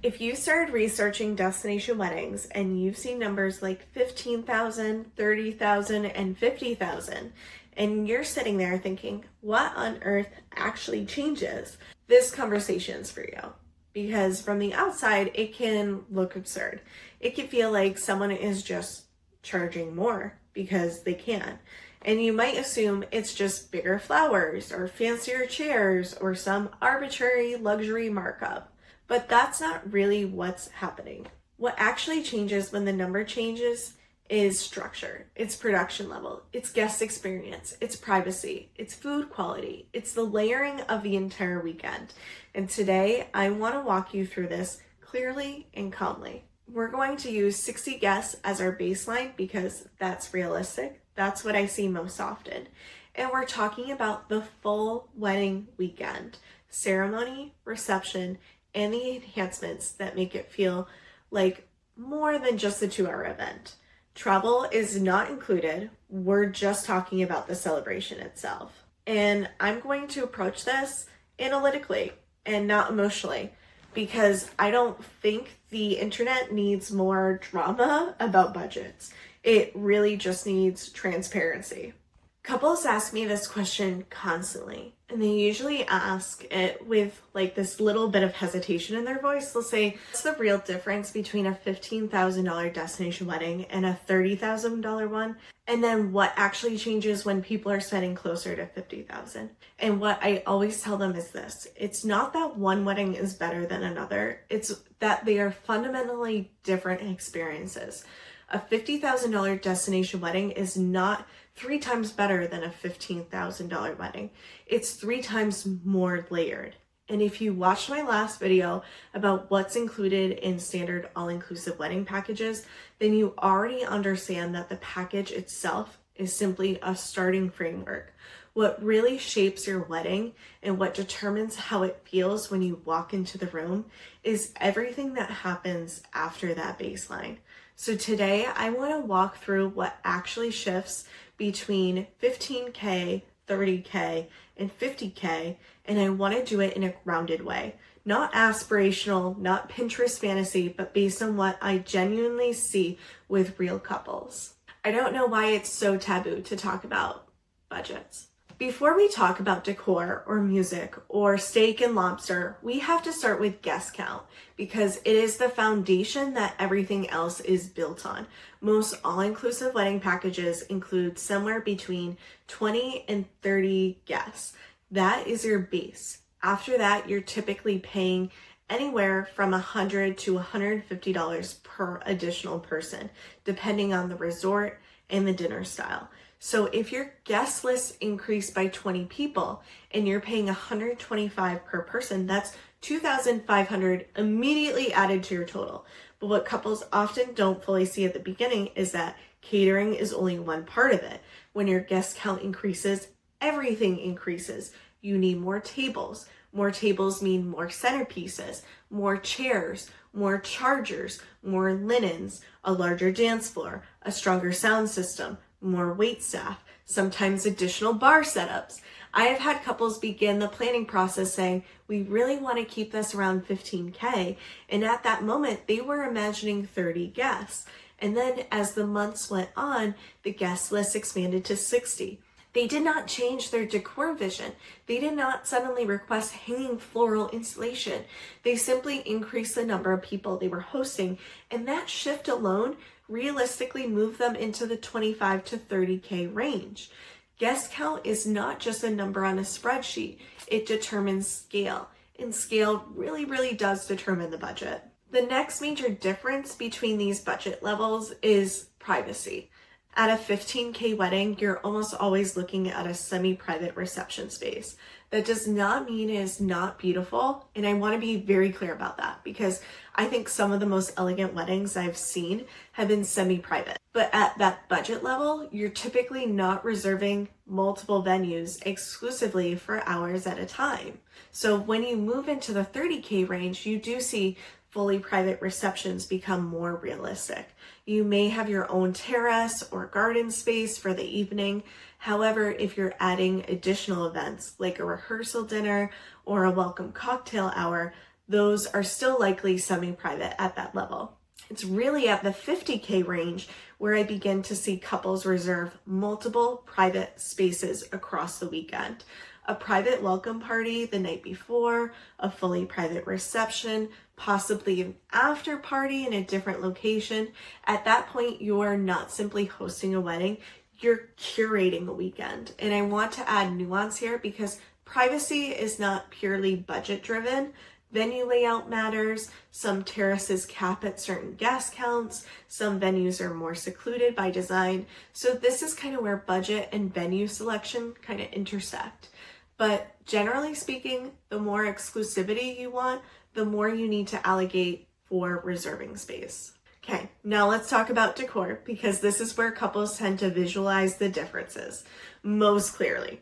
If you started researching destination weddings and you've seen numbers like 15,000, 30,000, and 50,000, and you're sitting there thinking, what on earth actually changes? This conversation's for you. Because from the outside, it can look absurd. It can feel like someone is just charging more because they can. And you might assume it's just bigger flowers or fancier chairs or some arbitrary luxury markup. But that's not really what's happening. What actually changes when the number changes is structure, it's production level, it's guest experience, it's privacy, it's food quality, it's the layering of the entire weekend. And today I want to walk you through this clearly and calmly. We're going to use 60 guests as our baseline because that's realistic. That's what I see most often. And we're talking about the full wedding weekend, ceremony, reception, and the enhancements that make it feel like more than just a 2-hour event. Travel is not included. We're just talking about the celebration itself. And I'm going to approach this analytically and not emotionally because I don't think the internet needs more drama about budgets. It really just needs transparency. Couples ask me this question constantly, and they usually ask it with like this little bit of hesitation in their voice. They'll say, what's the real difference between a $15,000 destination wedding and a $30,000 one? And then what actually changes when people are spending closer to $50,000? And what I always tell them is this: it's not that one wedding is better than another. It's that they are fundamentally different experiences. A $50,000 destination wedding is not 3 times better than a $15,000 wedding. It's 3 times more layered. And if you watched my last video about what's included in standard all-inclusive wedding packages, then you already understand that the package itself is simply a starting framework. What really shapes your wedding and what determines how it feels when you walk into the room is everything that happens after that baseline. So today I want to walk through what actually shifts between 15K, 30K, and 50K, and I want to do it in a grounded way. Not aspirational, not Pinterest fantasy, but based on what I genuinely see with real couples. I don't know why it's so taboo to talk about budgets. Before we talk about decor or music or steak and lobster, we have to start with guest count because it is the foundation that everything else is built on. Most all-inclusive wedding packages include somewhere between 20 and 30 guests. That is your base. After that, you're typically paying anywhere from $100 to $150 per additional person, depending on the resort and the dinner style. So if your guest list increased by 20 people and you're paying $125 per person, that's $2,500 immediately added to your total. But what couples often don't fully see at the beginning is that catering is only one part of it. When your guest count increases, everything increases. You need more tables. More tables mean more centerpieces, more chairs, more chargers, more linens, a larger dance floor, a stronger sound system, more wait staff, sometimes additional bar setups. I have had couples begin the planning process saying, we really want to keep this around 15K. And at that moment, they were imagining 30 guests. And then as the months went on, the guest list expanded to 60. They did not change their decor vision. They did not suddenly request hanging floral installation. They simply increased the number of people they were hosting. And that shift alone realistically moved them into the 25 to 30K range. Guest count is not just a number on a spreadsheet. It determines scale. And scale really, really does determine the budget. The next major difference between these budget levels is privacy. At a 15K wedding, you're almost always looking at a semi-private reception space. That does not mean it is not beautiful, and I want to be very clear about that because I think some of the most elegant weddings I've seen have been semi-private. But at that budget level, you're typically not reserving multiple venues exclusively for hours at a time. So when you move into the 30K range, you do see fully private receptions become more realistic. You may have your own terrace or garden space for the evening. However, if you're adding additional events like a rehearsal dinner or a welcome cocktail hour, those are still likely semi-private at that level. It's really at the $50K range where I begin to see couples reserve multiple private spaces across the weekend. A private welcome party the night before, a fully private reception, possibly an after party in a different location. At that point, you are not simply hosting a wedding, you're curating a weekend. And I want to add nuance here because privacy is not purely budget driven. Venue layout matters. Some terraces cap at certain guest counts. Some venues are more secluded by design. So this is kind of where budget and venue selection kind of intersect. But generally speaking, the more exclusivity you want, the more you need to allocate for reserving space. Okay, now let's talk about decor because this is where couples tend to visualize the differences most clearly.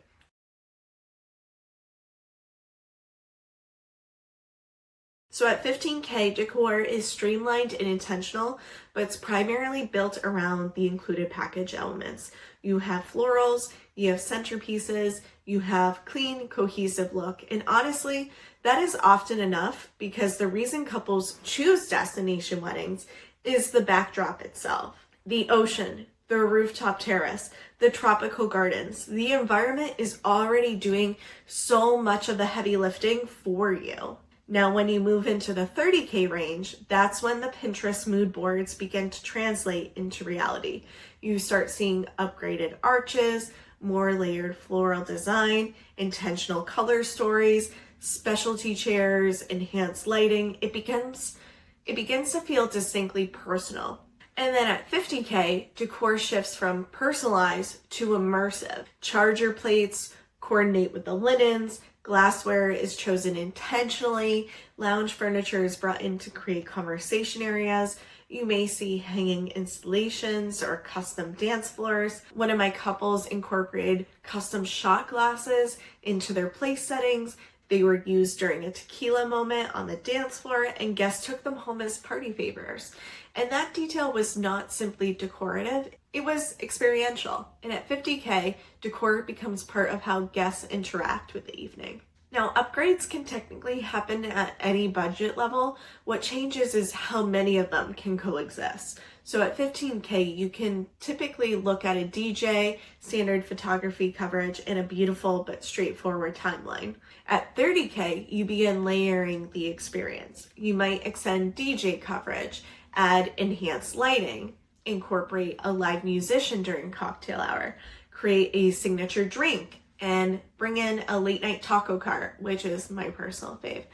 So at $15K, decor is streamlined and intentional, but it's primarily built around the included package elements. You have florals, you have centerpieces, you have clean, cohesive look. And honestly, that is often enough because the reason couples choose destination weddings is the backdrop itself. The ocean, the rooftop terrace, the tropical gardens. The environment is already doing so much of the heavy lifting for you. Now, when you move into the $30K range, that's when the Pinterest mood boards begin to translate into reality. You start seeing upgraded arches, more layered floral design, intentional color stories, specialty chairs, enhanced lighting. It begins to feel distinctly personal. And then at $50K, decor shifts from personalized to immersive. Charger plates coordinate with the linens, glassware is chosen intentionally, lounge furniture is brought in to create conversation areas. You may see hanging installations or custom dance floors. One of my couples incorporated custom shot glasses into their place settings. They were used during a tequila moment on the dance floor, and guests took them home as party favors. And that detail was not simply decorative, it was experiential. And at $50K, decor becomes part of how guests interact with the evening. Now, upgrades can technically happen at any budget level. What changes is how many of them can coexist. So at $15K, you can typically look at a DJ, standard photography coverage, and a beautiful but straightforward timeline. At $30K, you begin layering the experience. You might extend DJ coverage, add enhanced lighting, incorporate a live musician during cocktail hour, create a signature drink, and bring in a late night taco cart, which is my personal fave.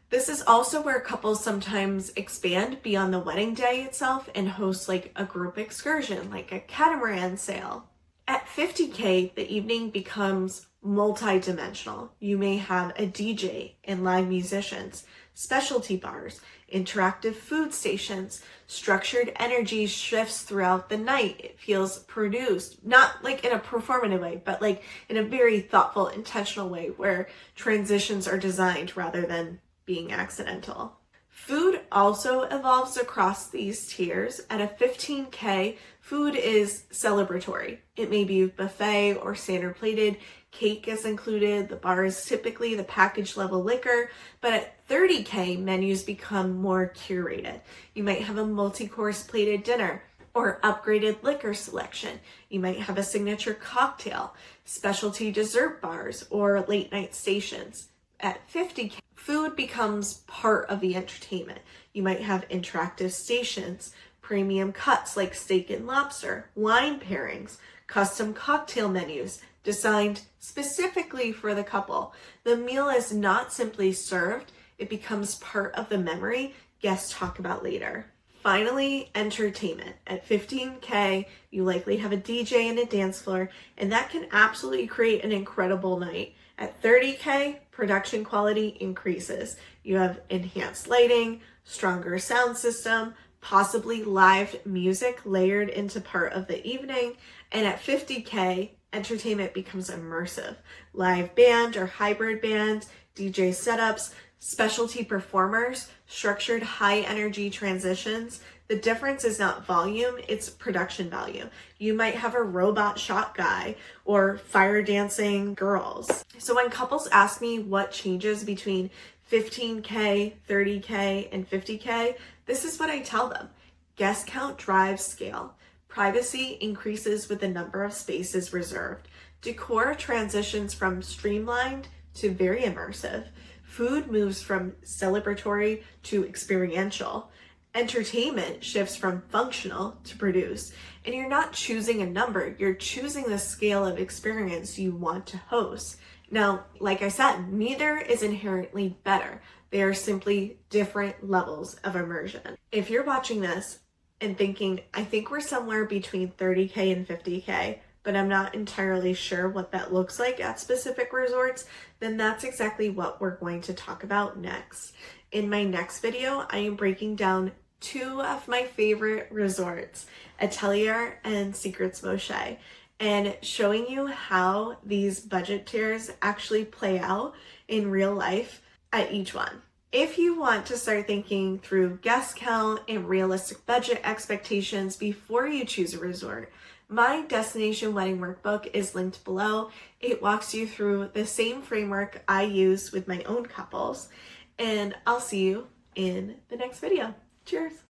This is also where couples sometimes expand beyond the wedding day itself and host like a group excursion, like a catamaran sail. At $50K, the evening becomes multi-dimensional. You may have a DJ and live musicians, specialty bars, interactive food stations, structured energy shifts throughout the night. It feels produced, not like in a performative way, but like in a very thoughtful, intentional way where transitions are designed rather than being accidental. Food also evolves across these tiers. At a $15K, food is celebratory. It may be buffet or standard plated. Cake is included. The bar is typically the package level liquor. But at $30K, menus become more curated. You might have a multi-course plated dinner or upgraded liquor selection. You might have a signature cocktail, specialty dessert bars, or late night stations. At $50K, food becomes part of the entertainment. You might have interactive stations, premium cuts like steak and lobster, wine pairings, custom cocktail menus designed specifically for the couple. The meal is not simply served, it becomes part of the memory guests talk about later. Finally, entertainment. At $15K, you likely have a DJ and a dance floor, and that can absolutely create an incredible night. At $30K, production quality increases. You have enhanced lighting, stronger sound system, possibly live music layered into part of the evening. And at $50K, entertainment becomes immersive. Live band or hybrid bands, DJ setups, Specialty performers, structured high energy transitions. The difference is not volume, it's production value. You might have a robot shot guy or fire dancing girls. So when couples ask me what changes between 15K, 30K, and 50K, this is what I tell them. Guest count drives scale. Privacy increases with the number of spaces reserved. Decor transitions from streamlined to very immersive. Food moves from celebratory to experiential. Entertainment shifts from functional to produce. And you're not choosing a number, you're choosing the scale of experience you want to host. Now, like I said, neither is inherently better. They are simply different levels of immersion. If you're watching this and thinking, I think we're somewhere between 30K and 50K, but I'm not entirely sure what that looks like at specific resorts, then that's exactly what we're going to talk about next. In my next video, I am breaking down two of my favorite resorts, Atelier and Secrets Moche, and showing you how these budget tiers actually play out in real life at each one. If you want to start thinking through guest count and realistic budget expectations before you choose a resort, my Destination Wedding Workbook is linked below. It walks you through the same framework I use with my own couples, and I'll see you in the next video. Cheers!